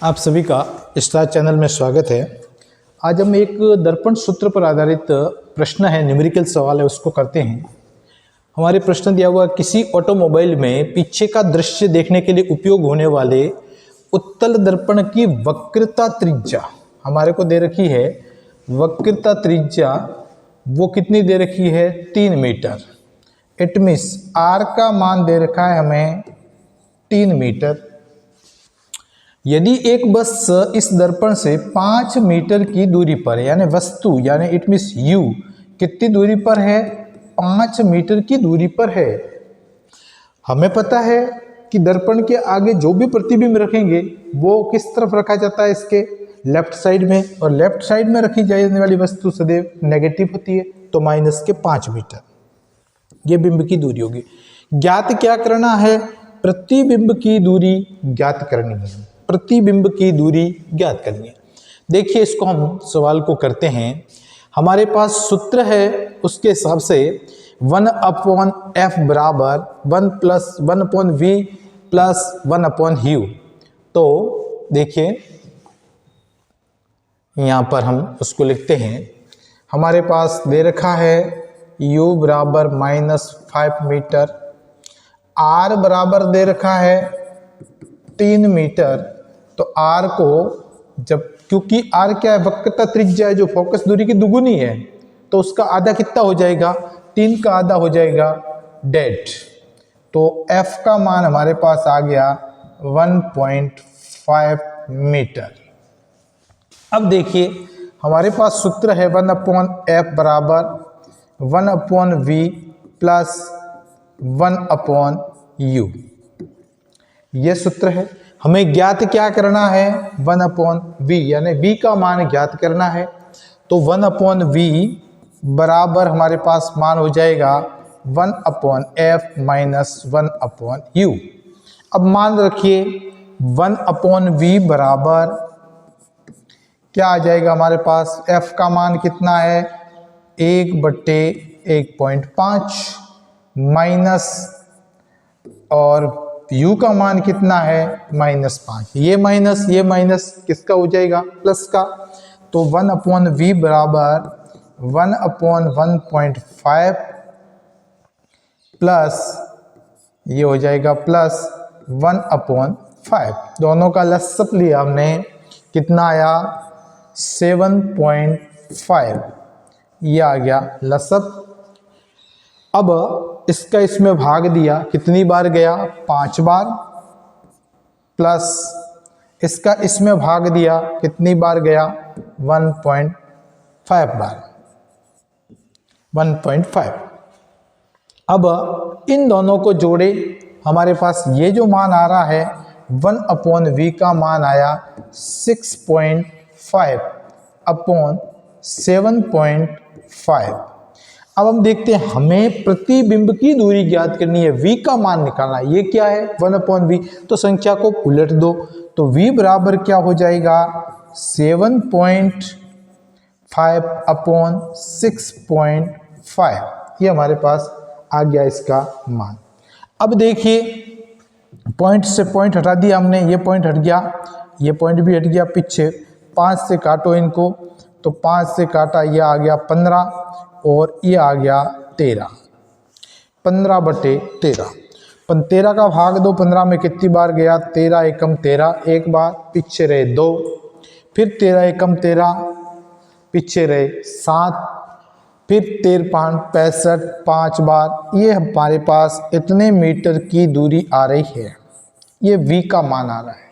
आप सभी का स्टार चैनल में स्वागत है। आज हम एक दर्पण सूत्र पर आधारित प्रश्न है, न्यूमेरिकल सवाल है, उसको करते हैं। हमारे प्रश्न दिया हुआ, किसी ऑटोमोबाइल में पीछे का दृश्य देखने के लिए उपयोग होने वाले उत्तल दर्पण की वक्रता त्रिज्या हमारे को दे रखी है। वक्रता त्रिज्या वो कितनी दे रखी है? 3 मीटर। इट मीन्स आर का मान दे रखा है हमें 3 मीटर। यदि एक बस इस दर्पण से 5 मीटर की दूरी पर, यानी वस्तु यानी इट मीन्स यू कितनी दूरी पर है? 5 मीटर की दूरी पर है। हमें पता है कि दर्पण के आगे जो भी प्रतिबिंब रखेंगे वो किस तरफ रखा जाता है? इसके लेफ्ट साइड में, और लेफ्ट साइड में रखी जाने वाली वस्तु सदैव नेगेटिव होती है, तो माइनस के 5 मीटर ये बिंब की दूरी होगी। ज्ञात क्या करना है? प्रतिबिंब की दूरी ज्ञात करनी है। प्रतिबिंब की दूरी ज्ञात करनी है। देखिए, इसको हम सवाल को करते हैं। हमारे पास सूत्र है, उसके हिसाब से 1/f बराबर 1 प्लस 1/v प्लस 1/u। तो देखिए यहाँ पर हम उसको लिखते हैं। हमारे पास दे रखा है u बराबर -5 मीटर, r बराबर दे रखा है 3 मीटर। तो r को जब, क्योंकि r क्या है? वक्रता त्रिज्या है जो फोकस दूरी की दुगुनी है, तो उसका आधा कितना हो जाएगा? 3 का आधा हो जाएगा डेढ़। तो f का मान हमारे पास आ गया 1.5 मीटर। अब देखिए, हमारे पास सूत्र है 1/f बराबर 1/v प्लस 1/u। ये सूत्र है। हमें ज्ञात क्या करना है? 1/v, यानी v का मान ज्ञात करना है। तो 1/v बराबर हमारे पास मान हो जाएगा 1/f माइनस 1/u। अब मान रखिए 1/v बराबर क्या आ जाएगा हमारे पास? f का मान कितना है? 1/1.5 माइनस, और u का मान कितना है? -5। ये माइनस किसका हो जाएगा? प्लस का। तो 1/v बराबर 1/1.5 प्लस ये हो जाएगा प्लस 1/5। दोनों का लसअप लिया हमने, कितना आया? 7.5। ये आ गया लसअप। अब इसका इसमें भाग दिया, कितनी बार गया? 5 बार। प्लस इसका इसमें भाग दिया, कितनी बार गया? 1.5 बार। 1.5। अब इन दोनों को जोड़े, हमारे पास ये जो मान आ रहा है 1/v का मान आया 6.5/7.5। अब हम देखते हैं, हमें प्रतिबिंब की दूरी ज्ञात करनी है, v का मान निकालना है। ये क्या है? 1/v। तो संख्या को उलट दो, तो v बराबर क्या हो जाएगा? 7.5/6.5। ये हमारे पास आ गया इसका मान। अब देखिए, पॉइंट से पॉइंट हटा दिया हमने, ये पॉइंट हट गया, ये पॉइंट भी हट गया पीछे। 5 से काटो इनको, तो 5 से काटा, ये आ गया 15 और ये आ गया 13। 15/13। 13 का भाग दो, 15 में कितनी बार गया? 13 एकम 13 एक बार, पीछे रहे 2, फिर 13 एकम 13 पीछे रहे 7, फिर 13 65 5 बार। ये हमारे पास इतने मीटर की दूरी आ रही है। ये v का मान आ रहा है।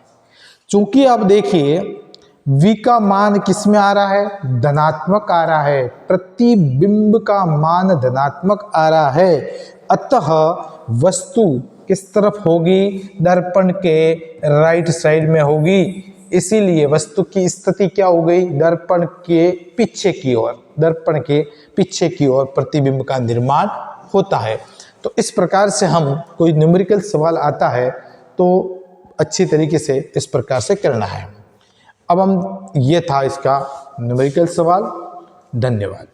चूंकि आप देखिए v का मान किस में आ रहा है? धनात्मक आ रहा है। प्रतिबिंब का मान धनात्मक आ रहा है, अतः वस्तु किस तरफ होगी? दर्पण के राइट साइड में होगी। इसीलिए वस्तु की स्थिति क्या हो गई? दर्पण के पीछे की ओर, दर्पण के पीछे की ओर प्रतिबिंब का निर्माण होता है। तो इस प्रकार से हम, कोई न्यूमेरिकल सवाल आता है तो अच्छी तरीके से इस प्रकार से करना है। अब हम, ये था इसका न्यूमेरिकल सवाल। धन्यवाद।